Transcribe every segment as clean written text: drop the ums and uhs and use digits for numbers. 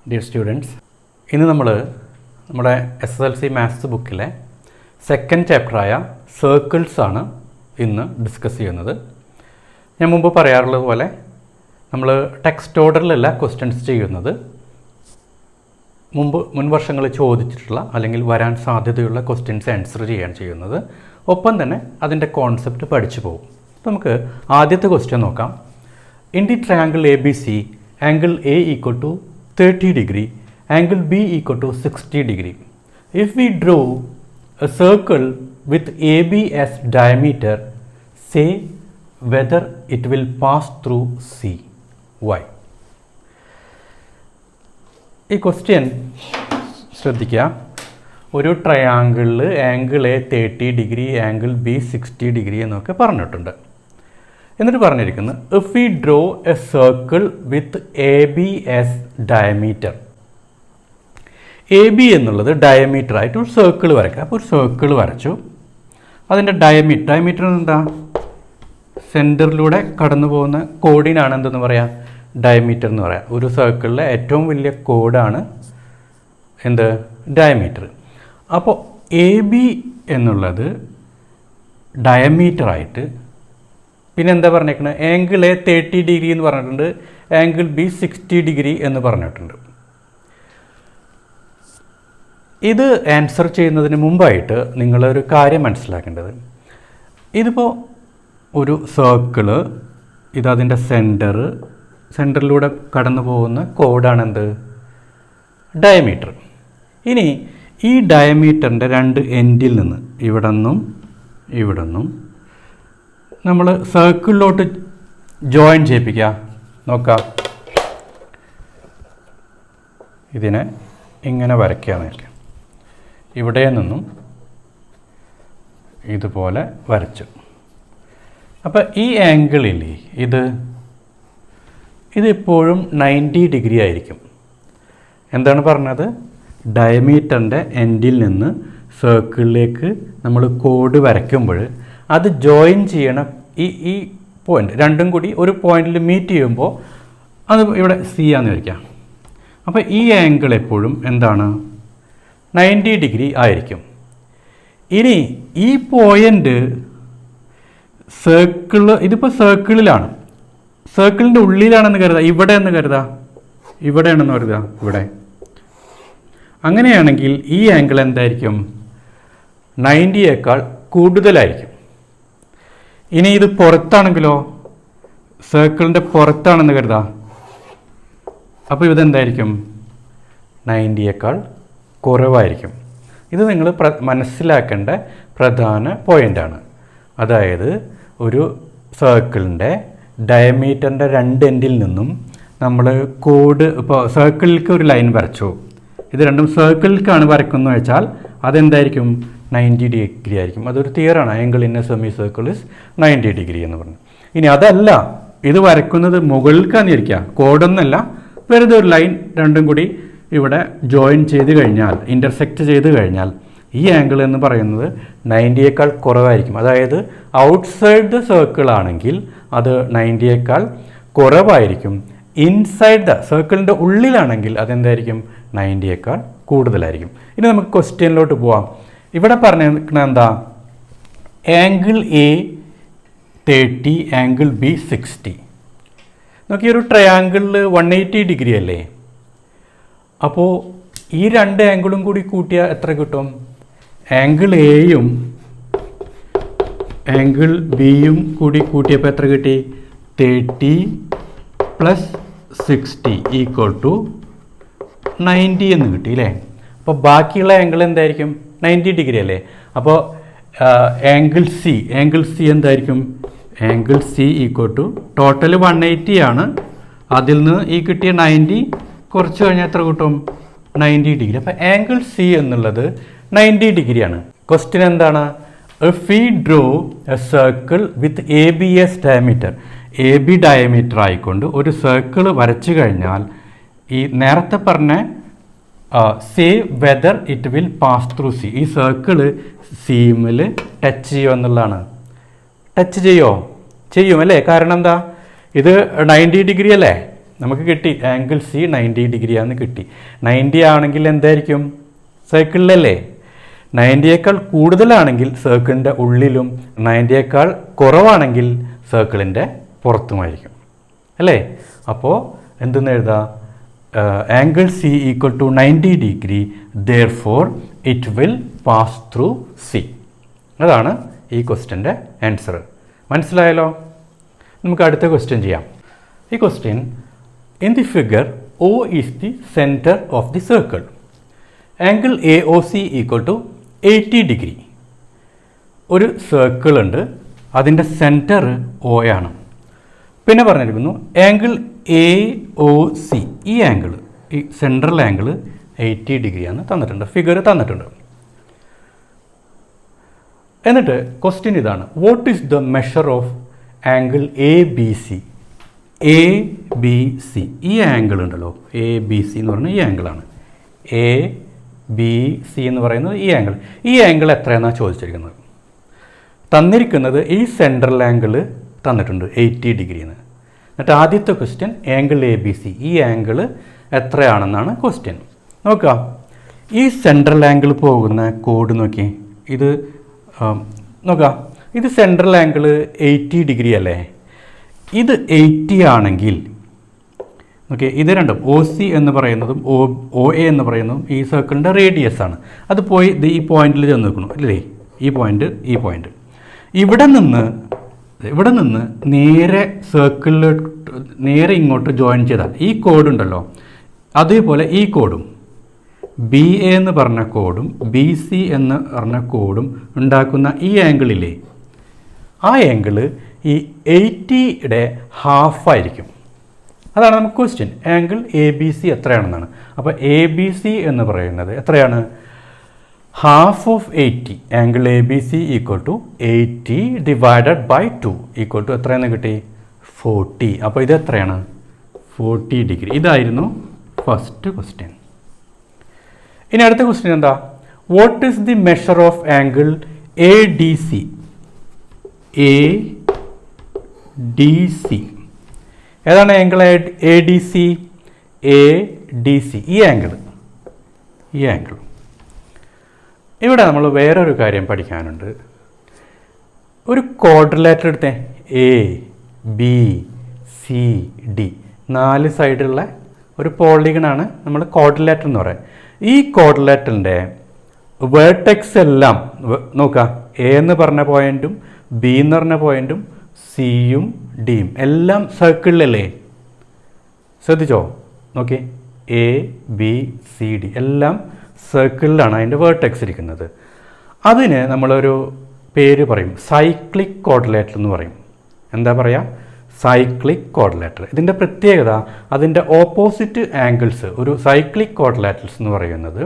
Dear students, ഇന്ന് നമ്മുടെ SSLC maths ബുക്കിലെ സെക്കൻഡ് ചാപ്റ്ററായ സർക്കിൾസ് ആണ് ഇന്ന് ഡിസ്കസ് ചെയ്യുന്നത്. ഞാൻ മുമ്പ് പറയാറുള്ളത് പോലെ നമ്മൾ ടെക്സ്റ്റ് ഓർഡറിലല്ല ക്വസ്റ്റ്യൻസ് ചെയ്യുന്നത്. മുൻ വർഷങ്ങളിൽ ചോദിച്ചിട്ടുള്ള അല്ലെങ്കിൽ വരാൻ സാധ്യതയുള്ള ക്വസ്റ്റ്യൻസ് ആൻസർ ചെയ്യാൻ ചെയ്യുന്നത്. ഒപ്പം തന്നെ അതിൻ്റെ കോൺസെപ്റ്റ് പഠിച്ചു പോകും. നമുക്ക് ആദ്യത്തെ ക്വസ്റ്റ്യൻ നോക്കാം. In the triangle ABC, angle A equal to 30 degree, angle B equal to 60 degree. If we draw a circle with AB as diameter, say whether it will pass through C. Why? ഈ question ശ്രദ്ധിക്കുക. ഒരു ട്രയാങ്കിളിൽ angle A 30 degree, angle B 60 degree എന്നൊക്കെ പറഞ്ഞിട്ടുണ്ട്. എന്നിട്ട് പറഞ്ഞിരിക്കുന്നത് if we draw a circle with AB as diameter. AB എന്നുള്ളത് diameter ആയിട്ട് ഒരു സർക്കിൾ വരയ്ക്കുക. അപ്പോൾ ഒരു സർക്കിൾ വരച്ചു. അതിൻ്റെ ഡയമീറ്റർ എന്താ? സെൻറ്ററിലൂടെ കടന്നു പോകുന്ന കോഡിനാണ് എന്തെന്ന് പറയാം? ഡയമീറ്റർ എന്ന് പറയാം. ഒരു സർക്കിളിലെ ഏറ്റവും വലിയ കോഡാണ് എന്ത്? ഡയമീറ്റർ. അപ്പോൾ AB എന്നുള്ളത് ഡയമീറ്ററായിട്ട്, പിന്നെ എന്താ പറഞ്ഞേക്കുന്നത്? ആംഗിൾ A 30 ഡിഗ്രി എന്ന് പറഞ്ഞിട്ടുണ്ട്, ആംഗിൾ B 60 ഡിഗ്രി എന്ന് പറഞ്ഞിട്ടുണ്ട്. ഇത് ആൻസർ ചെയ്യുന്നതിന് മുമ്പായിട്ട് നിങ്ങളൊരു കാര്യം മനസ്സിലാക്കേണ്ടത്, ഇതിപ്പോൾ ഒരു സർക്കിള്, ഇതതിൻ്റെ സെൻറ്ററിലൂടെ കടന്നു പോകുന്ന കോഡാണ് എന്ത്? ഡയമീറ്റർ. ഇനി ഈ ഡയമീറ്ററിൻ്റെ രണ്ട് എൻഡിൽ നിന്ന് ഇവിടെ നിന്നും നമ്മൾ സർക്കിളിലോട്ട് ജോയിൻ ചെയ്യിപ്പിക്കുക. നോക്കാം, ഇതിനെ ഇങ്ങനെ വരയ്ക്കുക. നിൽക്കുക, ഇവിടെ നിന്നും ഇതുപോലെ വരച്ചു. അപ്പോൾ ഈ ആംഗിളില്ലേ, ഇതെപ്പോഴും 90 ഡിഗ്രി ആയിരിക്കും. എന്താണ് പറഞ്ഞത്? ഡയമീറ്ററിൻ്റെ എൻഡിൽ നിന്ന് സർക്കിളിലേക്ക് നമ്മൾ കോഡ് വരയ്ക്കുമ്പോൾ അത് ജോയിൻ ചെയ്യണ ഈ പോയിൻ്റ് രണ്ടും കൂടി ഒരു പോയിന്റിൽ മീറ്റ് ചെയ്യുമ്പോൾ അത് ഇവിടെ C ആണെന്ന് വയ്ക്കാം. അപ്പോൾ ഈ ആംഗിൾ എപ്പോഴും എന്താണ്? 90 ഡിഗ്രി ആയിരിക്കും. ഇനി ഈ പോയിൻ്റ് ഇതിപ്പോൾ സർക്കിളിലാണ്, സർക്കിളിൻ്റെ ഉള്ളിലാണെന്ന് കരുതുക, ഇവിടെയാണെന്ന് കരുതുക, ഇവിടെ. അങ്ങനെയാണെങ്കിൽ ഈ ആംഗിൾ എന്തായിരിക്കും? 90യേക്കാൾ കൂടുതലായിരിക്കും. ഇനി ഇത് പുറത്താണെങ്കിലോ? സർക്കിളിൻ്റെ പുറത്താണെന്ന് കരുതാം. അപ്പോൾ ഇതെന്തായിരിക്കും? 90യേക്കാൾ കുറവായിരിക്കും. ഇത് നിങ്ങൾ മനസ്സിലാക്കേണ്ട പ്രധാന പോയിൻ്റാണ്. അതായത് ഒരു സർക്കിളിൻ്റെ ഡയമീറ്ററിൻ്റെ രണ്ട് എൻഡിൽ നിന്നും നമ്മൾ കോഡ്, ഇപ്പോൾ സർക്കിളിലേക്ക് ഒരു ലൈൻ വരച്ചു, ഇത് രണ്ടും സർക്കിളിലേക്കാണ് വരയ്ക്കുന്നത് വെച്ചാൽ അതെന്തായിരിക്കും? 90 ഡിഗ്രി ആയിരിക്കും. അതൊരു തിയറാണ്, angle in a semi circle is 90 degree എന്ന് പറഞ്ഞു. ഇനി അതല്ല, ഇത് വരയ്ക്കുന്നത് മുകളിലേക്കാന്ന് ഇരിക്കുക, കോഡൊന്നല്ല, വെറുതെ ഒരു ലൈൻ രണ്ടും കൂടി ഇവിടെ ജോയിൻ ചെയ്ത് കഴിഞ്ഞാൽ, ഇൻ്റർസെക്റ്റ് ചെയ്ത് കഴിഞ്ഞാൽ ഈ ആംഗിൾ എന്ന് പറയുന്നത് 90യേക്കാൾ കുറവായിരിക്കും. അതായത് ഔട്ട്സൈഡ് ദ സർക്കിൾ ആണെങ്കിൽ അത് 90യേക്കാൾ കുറവായിരിക്കും. ഇൻസൈഡ് ദ സർക്കിളിൻ്റെ ഉള്ളിലാണെങ്കിൽ അതെന്തായിരിക്കും? 90യേക്കാൾ കൂടുതലായിരിക്കും. ഇനി നമുക്ക് ക്വസ്റ്റ്യനിലോട്ട് പോവാം. ഇവിടെ പറഞ്ഞിരിക്കുന്നത് എന്താ? Angle A 30, angle B 60. നോക്കി, ഒരു ട്രയാങ്കിളിൽ 180 ഡിഗ്രി അല്ലേ? അപ്പോൾ ഈ രണ്ട് ആംഗിളും കൂടി കൂട്ടിയാൽ എത്ര കിട്ടും? ആംഗിൾ Aയും ആംഗിൾ Bയും കൂടി കൂട്ടിയപ്പോൾ എത്ര കിട്ടി? 30 + 60 = 90 എന്ന് കിട്ടി അല്ലേ? അപ്പോൾ ബാക്കിയുള്ള ആംഗിൾ എന്തായിരിക്കും? 90 ഡിഗ്രി അല്ലേ? അപ്പോൾ ആംഗിൾ C എന്തായിരിക്കും? ആംഗിൾ C = ടോട്ടൽ 180 ആണ്. അതിൽ നിന്ന് ഈ കിട്ടിയ 90 കുറച്ച് കഴിഞ്ഞാൽ എത്ര കിട്ടും? 90 ഡിഗ്രി. അപ്പോൾ ആംഗിൾ C എന്നുള്ളത് 90 ഡിഗ്രിയാണ്. ക്വസ്റ്റ്യൻ എന്താണ്? If we draw a circle with AB as diameter, AB diameter ആയിക്കൊണ്ട് ഒരു സർക്കിൾ വരച്ചു കഴിഞ്ഞാൽ ഈ നേരത്തെ പറഞ്ഞ say whether it will pass through C, ഈ സർക്കിള് സീമിൽ ടച്ച് ചെയ്യുമോ എന്നുള്ളതാണ്. ടച്ച് ചെയ്യും അല്ലേ? കാരണം എന്താ? ഇത് 90 ഡിഗ്രി അല്ലേ? നമുക്ക് കിട്ടി ആംഗിൾ സി 90 ഡിഗ്രിയാന്ന് കിട്ടി. 90 ആണെങ്കിൽ എന്തായിരിക്കും? സർക്കിളിലല്ലേ. 90യേക്കാൾ കൂടുതലാണെങ്കിൽ സർക്കിളിൻ്റെ ഉള്ളിലും 90യേക്കാൾ കുറവാണെങ്കിൽ സർക്കിളിൻ്റെ പുറത്തുമായിരിക്കും അല്ലേ. അപ്പോൾ എന്തെന്ന് എഴുതാം? Angle C equal to 90 degree, therefore it will pass through C. അതാണ് ഈ ക്വസ്റ്റ്യൻ്റെ ആൻസർ. മനസ്സിലായല്ലോ? നമുക്ക് അടുത്ത ക്വസ്റ്റ്യൻ ചെയ്യാം. ഈ question, in the figure O is the centre of the circle. Angle AOC equal to 80 degree. ഒരു സർക്കിൾ ഉണ്ട്, അതിൻ്റെ സെൻറ്റർ O ആണ്. പിന്നെ പറഞ്ഞിരിക്കുന്നു ആംഗിൾ AOC, ഈ ആംഗിൾ, ഈ സെൻട്രൽ ആംഗിൾ 80 ഡിഗ്രിയാണ് തന്നിട്ടുണ്ട്, ഫിഗർ തന്നിട്ടുണ്ട്. എന്നിട്ട് ക്വസ്റ്റ്യൻ ഇതാണ്, what is the measure of angle ABC? ABC, ഈ ആംഗിൾ ഉണ്ടല്ലോ, ABC എന്ന് പറഞ്ഞാൽ ഈ ആംഗിളാണ്. ABC എന്ന് പറയുന്നത് ഈ ആംഗിൾ. ഈ ആംഗിൾ എത്രയാണെന്നാണ് ചോദിച്ചിരിക്കുന്നത്. തന്നിരിക്കുന്നത് ഈ സെൻട്രൽ ആംഗിൾ തന്നിട്ടുണ്ട് 80 ഡിഗ്രിന്ന്. എന്നിട്ട് ആദ്യത്തെ ക്വസ്റ്റ്യൻ ആംഗിൾ ABC, ഈ ആംഗിൾ എത്രയാണെന്നാണ് ക്വസ്റ്റ്യൻ. നോക്കാം, ഈ സെൻട്രൽ ആംഗിൾ പോകുന്ന കോഡ് നോക്കി. ഇത് നോക്കാം, ഇത് സെൻട്രൽ ആംഗിൾ 80 ഡിഗ്രി അല്ലേ. ഇത് 80 ആണെങ്കിൽ ഓക്കെ, ഇത് രണ്ടും OC എന്ന് പറയുന്നതും OA എന്ന് പറയുന്നതും ഈ സർക്കിളിൻ്റെ റേഡിയസ് ആണ്. അത് പോയി ഈ പോയിന്റിൽ ചെന്ന് നിൽക്കണം അല്ലേ. ഈ പോയിന്റ് ഇവിടെ നിന്ന് നേരെ സർക്കിളിൽ നേരെ ഇങ്ങോട്ട് ജോയിൻ ചെയ്താൽ ഈ കോഡ് ഉണ്ടല്ലോ, അതേപോലെ ഈ കോഡും BA എന്ന് പറഞ്ഞ കോഡും BC എന്ന് പറഞ്ഞ കോഡും ഉണ്ടാക്കുന്ന ഈ ആംഗിളില്ലേ, ആ ആംഗിള് ഈ 80യുടെ ഹാഫായിരിക്കും. അതാണ് നമുക്ക് ക്വസ്റ്റ്യൻ. Angle ABC എത്രയാണെന്നാണ്. അപ്പോൾ ABC എന്ന് പറയുന്നത് എത്രയാണ്? Half of 80. Angle ABC equal to 80 divided by 2 equal to എത്രയെന്ന് കിട്ടി? 40. അപ്പോൾ ഇത് എത്രയാണ്? 40 ഡിഗ്രി. ഇതായിരുന്നു ഫസ്റ്റ് ക്വസ്റ്റ്യൻ. ഇനി അടുത്ത ക്വസ്റ്റ്യൻ എന്താ? What is the measure of angle ADC? ADC ഏതാണ് ആംഗിൾ ADC? ADC, ഈ ആംഗിൾ. ഇവിടെ നമ്മൾ വേറൊരു കാര്യം പഠിക്കാനുണ്ട്. ഒരു ക്വാഡ്രിലേറ്റർ എടുത്തേ, ABCD 4 സൈഡുള്ള ഒരു പോളിഗണാണ് നമ്മൾ ക്വാഡ്രിലേറ്റർ എന്ന് പറയുന്നത്. ഈ ക്വാഡ്രിലേറ്ററിൻ്റെ വേർട്ടെക്സ് എല്ലാം നോക്കാം, A എന്ന് പറഞ്ഞ പോയിന്റും B എന്ന് പറഞ്ഞ പോയിന്റും സിയും ഡിയും എല്ലാം സർക്കിളിലല്ലേ. ശ്രദ്ധിച്ചോ? നോക്കി, ABCD എല്ലാം സർക്കിളിലാണ് അതിൻ്റെ വേർട്ടെക്സ് ഇരിക്കുന്നത്. അതിന് നമ്മളൊരു പേര് പറയും, സൈക്ലിക് ക്വാഡ്രിലേറ്റർ എന്ന് പറയും. എന്താ പറയുക? Cyclic quadrilateral. ഇതിൻ്റെ പ്രത്യേകത, അതിൻ്റെ ഓപ്പോസിറ്റ് ആംഗിൾസ്, ഒരു സൈക്ലിക് ക്വാഡ്രിലേറ്റർസ് എന്ന് പറയുന്നത്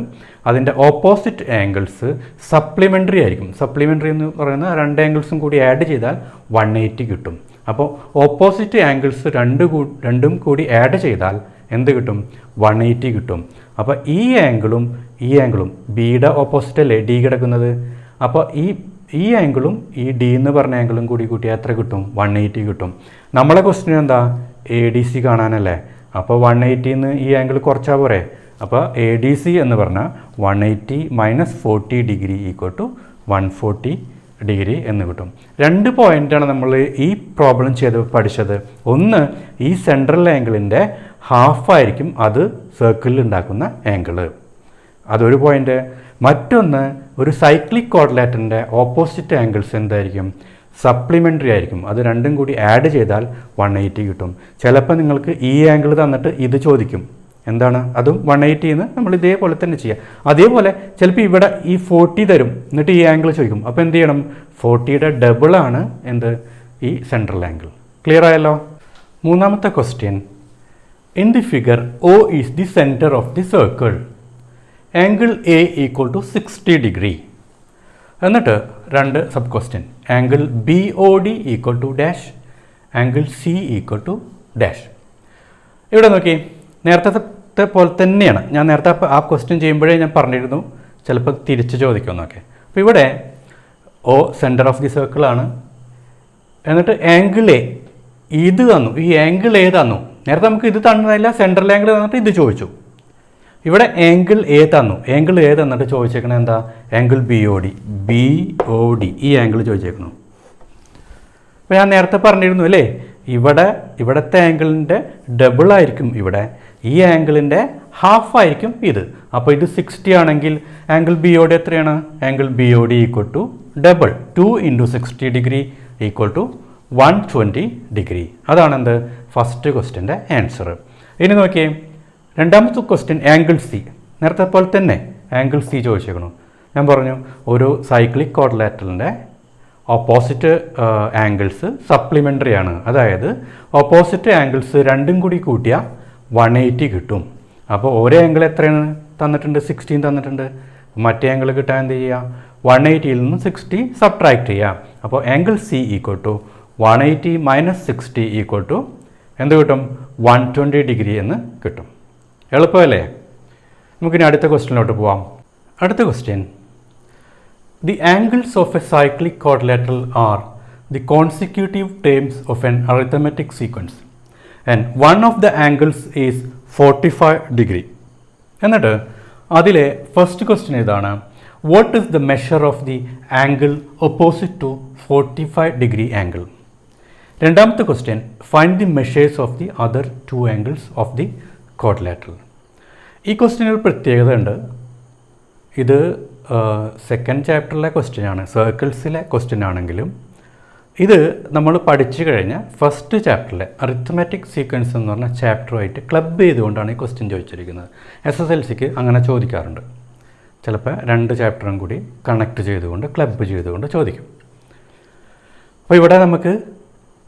അതിൻ്റെ ഓപ്പോസിറ്റ് ആംഗിൾസ് സപ്ലിമെൻ്ററി ആയിരിക്കും. സപ്ലിമെൻ്ററി എന്ന് പറയുന്നത് 2 ആംഗിൾസും കൂടി ആഡ് ചെയ്താൽ 180 കിട്ടും. അപ്പോൾ ഓപ്പോസിറ്റ് ആംഗിൾസ് രണ്ടും കൂടി ആഡ് ചെയ്താൽ എന്ത് കിട്ടും? 180 കിട്ടും. അപ്പോൾ ഈ ആംഗിളും ബിയുടെ ഓപ്പോസിറ്റ് അല്ലേ ഡി കിടക്കുന്നത്. അപ്പോൾ ഈ ആംഗിളും ഈ ഡി എന്ന് പറഞ്ഞ ആംഗിളും കൂടി കൂട്ടിയാൽ എത്ര കിട്ടും? 180 കിട്ടും. നമ്മളെ ക്വസ്റ്റ്യൻ എന്താ? ADC കാണാനല്ലേ. അപ്പോൾ 180ന്ന് ഈ ആംഗിൾ കുറച്ചാൽ പോരെ. അപ്പോൾ ADC എന്ന് പറഞ്ഞാൽ 180 minus 40 degree equal to 140 degree എന്ന് കിട്ടും. 2 പോയിൻ്റാണ് നമ്മൾ ഈ പ്രോബ്ലം പഠിച്ചത്. ഒന്ന്, ഈ സെൻട്രൽ ആംഗിളിൻ്റെ ഹാഫായിരിക്കും അത് സർക്കിളിൽ ഉണ്ടാക്കുന്ന ആംഗിള്, അതൊരു പോയിൻ്റ്. മറ്റൊന്ന്, ഒരു സൈക്ലിക് ക്വാഡ്രിലേറ്ററിൻ്റെ ഓപ്പോസിറ്റ് ആംഗിൾസ് എന്തായിരിക്കും? സപ്ലിമെൻ്ററി ആയിരിക്കും. അത് രണ്ടും കൂടി ആഡ് ചെയ്താൽ 180 കിട്ടും. ചിലപ്പോൾ നിങ്ങൾക്ക് ഈ ആംഗിൾ തന്നിട്ട് ഇത് ചോദിക്കും, എന്താണ്? അതും 180 എന്ന് നമ്മൾ ഇതേപോലെ തന്നെ ചെയ്യാം. അതേപോലെ ചിലപ്പോൾ ഇവിടെ ഈ 40 തരും, എന്നിട്ട് ഈ ആംഗിൾ ചോദിക്കും. അപ്പോൾ എന്ത് ചെയ്യണം? 40യുടെ ഡബിളാണ് എന്ത്? ഈ സെൻട്രൽ ആംഗിൾ. ക്ലിയർ ആയല്ലോ? മൂന്നാമത്തെ question, in the figure O is the centre of the circle. Angle A equal to 60 degree. എന്നിട്ട് 2 sub question, angle BOD equal to dash, angle C equal to dash. ഇവിടെ നോക്കി, നേരത്തെ പോലെ തന്നെയാണ്. ഞാൻ നേരത്തെ ആ ക്വസ്റ്റ്യൻ ചെയ്യുമ്പോഴേ ഞാൻ പറഞ്ഞിരുന്നു ചിലപ്പോൾ തിരിച്ച് ചോദിക്കുമെന്നൊക്കെ. അപ്പോൾ ഇവിടെ O സെൻറ്റർ ഓഫ് ദി സർക്കിളാണ്. എന്നിട്ട് ആംഗിൾ A ഇത് തന്നു. ഈ ആംഗിൾ A തന്നു, നേരത്തെ നമുക്ക് ഇത് തന്നില്ല, സെൻട്രൽ ആംഗിൾ തന്നിട്ട് ഇത് ചോദിച്ചു. ഇവിടെ ആംഗിൾ എ തന്നു. ആംഗിൾ എ തന്നിട്ട് ചോദിച്ചേക്കണത് എന്താ? ആംഗിൾ BOD ഈ ആംഗിൾ ചോദിച്ചേക്കണം. അപ്പോൾ ഞാൻ നേരത്തെ പറഞ്ഞിരുന്നു അല്ലേ, ഇവിടുത്തെ ആംഗിളിൻ്റെ ഡബിൾ ആയിരിക്കും ഇവിടെ, ഈ ആംഗിളിൻ്റെ ഹാഫ് ആയിരിക്കും ഇത്. അപ്പോൾ ഇത് 60 ആണെങ്കിൽ ആംഗിൾ BOD എത്രയാണ്? Angle BOD equal to double 2 × 60 degree equal to 120 degree. അതാണ് എന്ത്? ഫസ്റ്റ് ക്വസ്റ്റ്യൻ്റെ ആൻസർ. ഇനി നോക്കിയേ, രണ്ടാമത്തെ ക്വസ്റ്റ്യൻ ആംഗിൾ C. നേരത്തെ പോലെ തന്നെ ആംഗിൾ C ചോദിച്ചേക്കണം. ഞാൻ പറഞ്ഞു ഒരു സൈക്ലിക് ക്വാഡ്രിലാറ്ററലിൻ്റെ ഓപ്പോസിറ്റ് ആംഗിൾസ് സപ്ലിമെൻ്ററി ആണ്. അതായത് ഓപ്പോസിറ്റ് ആംഗിൾസ് രണ്ടും കൂടി കൂട്ടിയാൽ 180 കിട്ടും. അപ്പോൾ ഒരേ ആംഗിൾ എത്രയാണ് തന്നിട്ടുണ്ട്? 16 തന്നിട്ടുണ്ട്. മറ്റേ ആംഗിൾ കിട്ടാൻ എന്ത് ചെയ്യുക? 180യിൽ നിന്ന് 60 സബ്ട്രാക്ട് ചെയ്യുക. അപ്പോൾ angle C equal to 180 - 60 equal to എന്ത് കിട്ടും? 120 ഡിഗ്രി എന്ന് കിട്ടും. എളുപ്പമല്ലേ? നമുക്കിനി അടുത്ത ക്വസ്റ്റ്യനിലോട്ട് പോവാം. അടുത്ത question, the angles of a cyclic quadrilateral are the consecutive terms of an arithmetic sequence and one of the angles is 45 degree. എന്നിട്ട് അതിലെ ഫസ്റ്റ് ക്വസ്റ്റ്യൻ ഇതാണ്, what is the measure of the angle opposite to 45 degree angle. രണ്ടാമത്തെ question, find the measures of the other 2 angles of the quadrilateral. ഈ ക്വസ്റ്റ്യന് ഒരു പ്രത്യേകത ഉണ്ട്. ഇത് സെക്കൻഡ് ചാപ്റ്ററിലെ ക്വസ്റ്റ്യൻ ആണ്, സർക്കിൾസിലെ ക്വസ്റ്റ്യൻ ആണെങ്കിലും ഇത് നമ്മൾ പഠിച്ചു കഴിഞ്ഞ ഫസ്റ്റ് ചാപ്റ്ററിലെ അറിത്മെറ്റിക് സീക്വൻസ് എന്ന് പറഞ്ഞ ചാപ്റ്ററുമായിട്ട് ക്ലബ് ചെയ്തുകൊണ്ടാണ് ഈ ക്വസ്റ്റ്യൻ ചോദിച്ചിരിക്കുന്നത്. SSLCക്ക് അങ്ങനെ ചോദിക്കാറുണ്ട്. ചിലപ്പോൾ 2 ചാപ്റ്ററും കൂടി കണക്ട് ചെയ്തുകൊണ്ട് ക്ലബ് ചെയ്തുകൊണ്ട് ചോദിക്കും. അപ്പോൾ ഇവിടെ നമുക്ക്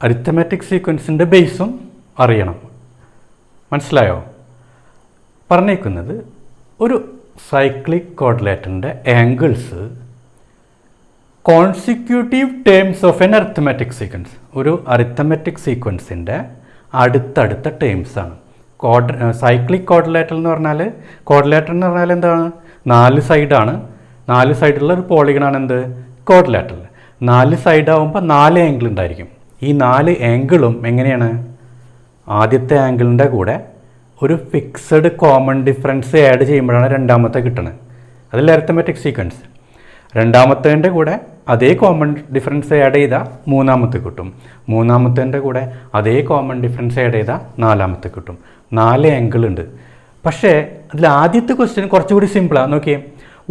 അരിത്തമെറ്റിക് സീക്വൻസിൻ്റെ ബേസും അറിയണം. മനസ്സിലായോ? പറഞ്ഞേക്കുന്നത് ഒരു സൈക്ലിക് ക്വാഡ്രിലാറ്ററിൻ്റെ angles consecutive terms of an arithmetic sequence, ഒരു അരിത്തമെറ്റിക് സീക്വൻസിൻ്റെ അടുത്തടുത്ത ടേംസാണ്. സൈക്ലിക് ക്വാഡ്രിലാറ്ററൽ എന്ന് പറഞ്ഞാൽ എന്താണ്? 4 സൈഡാണ്. 4 സൈഡുള്ള ഒരു പോളിഗണാണ് എന്ത്? ക്വാഡ്രിലാറ്ററൽ. 4 സൈഡാകുമ്പോൾ 4 ആംഗിൾ ഉണ്ടായിരിക്കും. ഈ 4 ആംഗിളും എങ്ങനെയാണ്? ആദ്യത്തെ ആംഗിളിൻ്റെ കൂടെ ഒരു ഫിക്സഡ് കോമൺ ഡിഫറൻസ് ആഡ് ചെയ്യുമ്പോഴാണ് രണ്ടാമത്തെ കിട്ടുന്നത്. അതിൽ അരിത്തമെറ്റിക് സീക്വൻസ്. രണ്ടാമത്തേൻ്റെ കൂടെ അതേ കോമൺ ഡിഫറൻസ് ആഡ് ചെയ്താൽ മൂന്നാമത്തെ കിട്ടും. മൂന്നാമത്തേൻ്റെ കൂടെ അതേ കോമൺ ഡിഫറൻസ് ആഡ് ചെയ്താൽ നാലാമത്തെ കിട്ടും. 4 ആംഗിൾ ഉണ്ട്. പക്ഷേ അതിൽ ആദ്യത്തെ ക്വസ്റ്റ്യൻ കുറച്ചുകൂടി സിമ്പിളാണ്. നോക്കിയേ,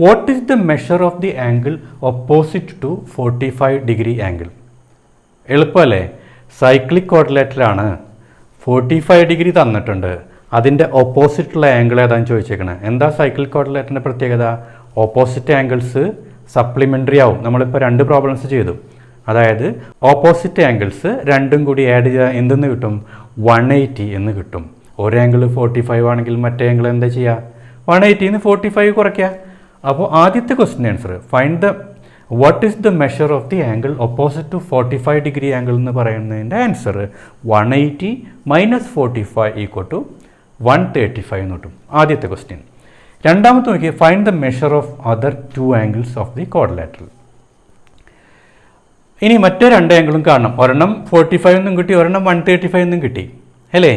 what is the measure of the angle opposite to 45 degree angle. എളുപ്പമല്ലേ? സൈക്ലിക് ക്വാഡ്രിലാറ്ററാണ്, 45 ഡിഗ്രി തന്നിട്ടുണ്ട്, അതിൻ്റെ ഓപ്പോസിറ്റുള്ള ആംഗിൾ ഏതാണെന്ന് ചോദിച്ചേക്കണേ. എന്താ സൈക്ലിക് ക്വാഡ്രിലാറ്ററിൻ്റെ പ്രത്യേകത? ഓപ്പോസിറ്റ് ആംഗിൾസ് സപ്ലിമെൻ്ററി ആവും. നമ്മളിപ്പോൾ 2 പ്രോബ്ലംസ് ചെയ്തു. അതായത് ഓപ്പോസിറ്റ് ആംഗിൾസ് രണ്ടും കൂടി ആഡ് ചെയ്താൽ എന്തെന്ന് കിട്ടും? 180 എന്ന് കിട്ടും. ഒരു ആംഗിൾ 45 ആണെങ്കിൽ മറ്റേ ആംഗിൾ എന്താ ചെയ്യുക? 180 45 കുറയ്ക്കുക. അപ്പോൾ ആദ്യത്തെ question answer, find the what is the measure of the angle opposite to 45 degree angle എന്ന് പറയുന്നതിൻ്റെ ആൻസർ 180 - 45 ഈക്വൽ ടു 135 എന്ന് കിട്ടും. ആദ്യത്തെ ക്വസ്റ്റ്യൻ. രണ്ടാമത്തെ നോക്കിയാൽ find the measure of other 2 angles of the quadrilateral. ഇനി മറ്റേ 2 ആംഗിളും കാണണം. ഒരെണ്ണം 45 എന്നും കിട്ടി, ഒരെണ്ണം 135 എന്നും കിട്ടി അല്ലേ?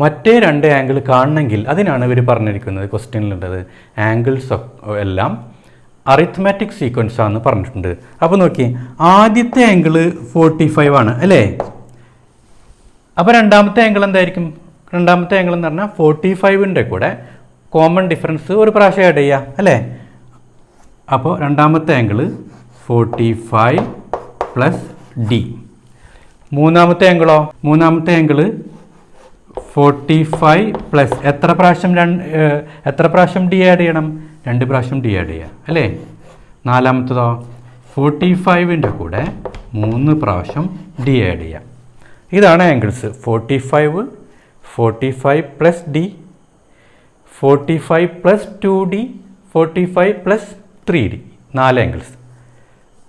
മറ്റേ 2 ആംഗിൾ കാണണമെങ്കിൽ അതിനാണ് ഇവർ പറഞ്ഞിരിക്കുന്നത് ക്വസ്റ്റ്യനിലുള്ളത്. ആംഗിൾസ് എല്ലാം അറിത്മെറ്റിക് സീക്വൻസ് ആണെന്ന് പറഞ്ഞിട്ടുണ്ട്. അപ്പോൾ നോക്കി, ആദ്യത്തെ ആംഗിൾ 45 ആണ് അല്ലേ? അപ്പോൾ രണ്ടാമത്തെ ആംഗിൾ എന്തായിരിക്കും? രണ്ടാമത്തെ ആംഗിൾ എന്ന് പറഞ്ഞാൽ 45ൻ്റെ കൂടെ കോമൺ ഡിഫറൻസ് ഒരു പ്രാവശ്യം ആഡ് ചെയ്യുക അല്ലേ? അപ്പോൾ രണ്ടാമത്തെ ആംഗിൾ 45 + D. മൂന്നാമത്തെ ആംഗിളോ? മൂന്നാമത്തെ ആംഗിൾ 45 പ്ലസ് എത്ര പ്രാവശ്യം D ആഡ് ചെയ്യണം? 2 പ്രാവശ്യം D ആഡ് ചെയ്യുക അല്ലേ? നാലാമത്തതോ 45ൻ്റെ കൂടെ 3 പ്രാവശ്യം D ആഡ് ചെയ്യുക. ഇതാണ് angles. 45 + D, 45 + 2D, 45 + 3D. 4 angles.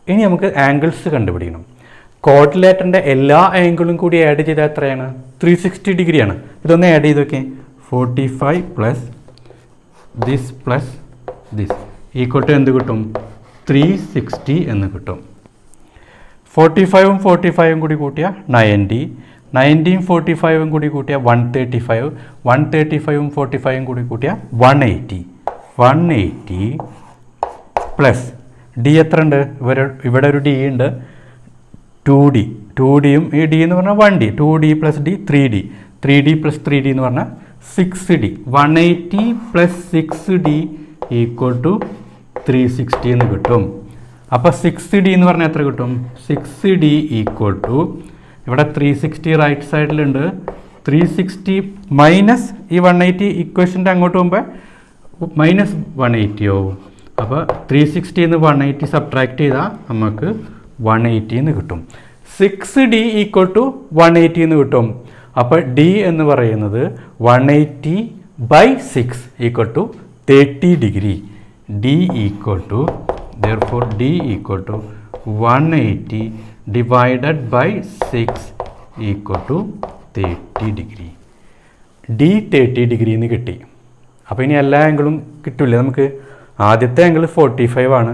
ഇനി നമുക്ക് ആംഗിൾസ് കണ്ടുപിടിക്കണം. ക്വാഡ്രിലാറ്ററിൻ്റെ എല്ലാ ആംഗിളും കൂടി ആഡ് ചെയ്താൽ എത്രയാണ്? 360 ഡിഗ്രിയാണ്. ഇതൊന്ന് ആഡ് ചെയ്ത് നോക്കിയേ. 45 + this ഈക്വൽ ടു എന്ത് കിട്ടും? 360 എന്ന് കിട്ടും. 45ഉം 45ഉം കൂടി കൂട്ടിയാൽ 90, 90-ഉം 45-ഉം കൂടി കൂട്ടിയാൽ 135, 135-ഉം 45-ഉം കൂടി കൂട്ടിയാൽ 180 പ്ലസ് ഡി എത്ര ഉണ്ട്? ഇവിടെ ഒരു ഡി ഉണ്ട്, 2D. 2Dയും ഈ ഡി എന്ന് പറഞ്ഞാൽ 1D, 2D plus D 3D, 3D plus 3D എന്ന് പറഞ്ഞാൽ 6D. 180 plus 6D equal to 360 എന്ന് കിട്ടും. അപ്പോൾ 6D എന്ന് പറഞ്ഞാൽ എത്ര കിട്ടും? 6D ഈക്വൽ ടു, ഇവിടെ 360 റൈറ്റ് സൈഡിലുണ്ട്, 360 മൈനസ് ഈ 180 ഇക്വേഷൻ്റെ അങ്ങോട്ട് പോകുമ്പോൾ മൈനസ് 180 ആവും. അപ്പോൾ 360 എന്ന് 180 സബ്ട്രാക്ട് ചെയ്താൽ നമുക്ക് 180 എന്ന് കിട്ടും. 6D ഈക്വൽ ടു 180 എന്ന് കിട്ടും. അപ്പോൾ ഡി എന്ന് പറയുന്നത് 180/6 equal to 30 degree. D equal to therefore D equal to 180 divided by 6 equal to 30 degree. D 30 degree എന്ന് കിട്ടി. അപ്പോൾ ഇനി എല്ലാ ആംഗിളും കിട്ടില്ല നമുക്ക്. ആദ്യത്തെ ആംഗിൾ 45 ആണ്,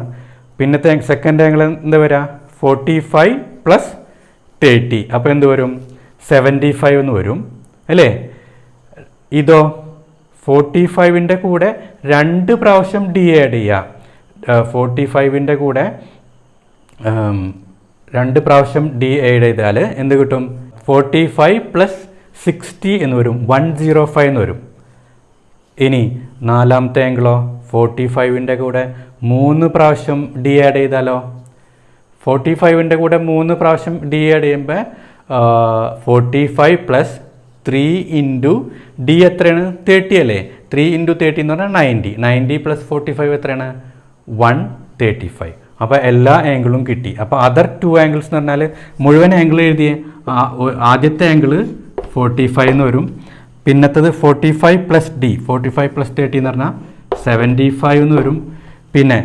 പിന്നത്തെ സെക്കൻഡ് ആംഗിൾ എന്താ വരിക? 45 പ്ലസ് 30. അപ്പോൾ എന്ത് വരും? 75 എന്ന് വരും അല്ലേ? ഇതോ 45-ൻ്റെ കൂടെ 2 പ്രാവശ്യം ഡി ആഡ് ചെയ്യുക. 45-ൻ്റെ കൂടെ 2 പ്രാവശ്യം ഡി ആഡ് ചെയ്താൽ എന്ത് കിട്ടും? 45 പ്ലസ് 60 എന്ന് വരും, 105 എന്ന് വരും. ഇനി നാലാമത്തെ ആംഗിളോ 45-ൻ്റെ കൂടെ 3 പ്രാവശ്യം ഡി ആഡ് ചെയ്താലോ? 45-ൻ്റെ കൂടെ 3 പ്രാവശ്യം ഡി ആഡ് ചെയ്യുമ്പോൾ 45 പ്ലസ് 3 ഇൻറ്റു ഡി എത്രയാണ്? 30 അല്ലേ? 3 ഇൻറ്റു 30 എന്ന് പറഞ്ഞാൽ 90. 90 പ്ലസ് 45 എത്രയാണ്? 135. അപ്പോൾ എല്ലാ ആംഗിളും കിട്ടി. അപ്പോൾ അതർ 2 ആംഗിൾസ് എന്ന് പറഞ്ഞാൽ മുഴുവൻ ആംഗിൾ എഴുതിയേ. ആദ്യത്തെ ആംഗിൾ 45 എന്ന് വരും, പിന്നത്തത് 45 പ്ലസ് ഡി, 45 പ്ലസ് 30 എന്ന് പറഞ്ഞാൽ 75 എന്ന് വരും. പിന്നെ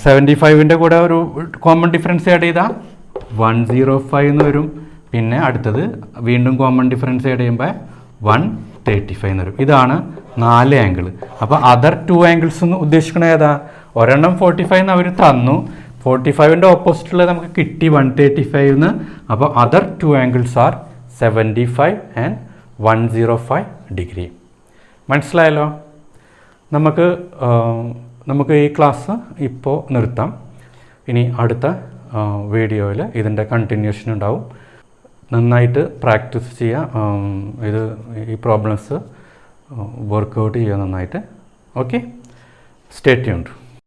75-ൻ്റെ കൂടെ ഒരു കോമൺ ഡിഫറൻസ് ആഡ് ചെയ്താൽ 105 എന്ന് വരും. പിന്നെ അടുത്തത് വീണ്ടും കോമൺ ഡിഫറൻസ് ആഡ് ചെയ്യുമ്പോൾ 135 എന്ന് വരും. ഇതാണ് 4 ആംഗിൾ. അപ്പോൾ അതർ 2 ആംഗിൾസ് എന്ന് ഉദ്ദേശിക്കണത് ഏതാ? ഒരെണ്ണം 45 എന്ന് അവർ തന്നു, 45-ൻ്റെ ഓപ്പോസിറ്റുള്ളത് നമുക്ക് കിട്ടി 135 എന്ന്. അപ്പോൾ other 2 angles are 75 and 105 degree. മനസ്സിലായല്ലോ? നമുക്ക് ഈ ക്ലാസ് ഇപ്പോൾ നിർത്താം. ഇനി അടുത്ത വീഡിയോയിൽ ഇതിൻ്റെ കണ്ടിന്യൂഷൻ ഉണ്ടാവും. നന്നായിട്ട് പ്രാക്ടീസ് ചെയ്യുക. ഈ പ്രോബ്ലംസ് വർക്കൗട്ട് ചെയ്യുക നന്നായിട്ട്. Okay, stay tuned.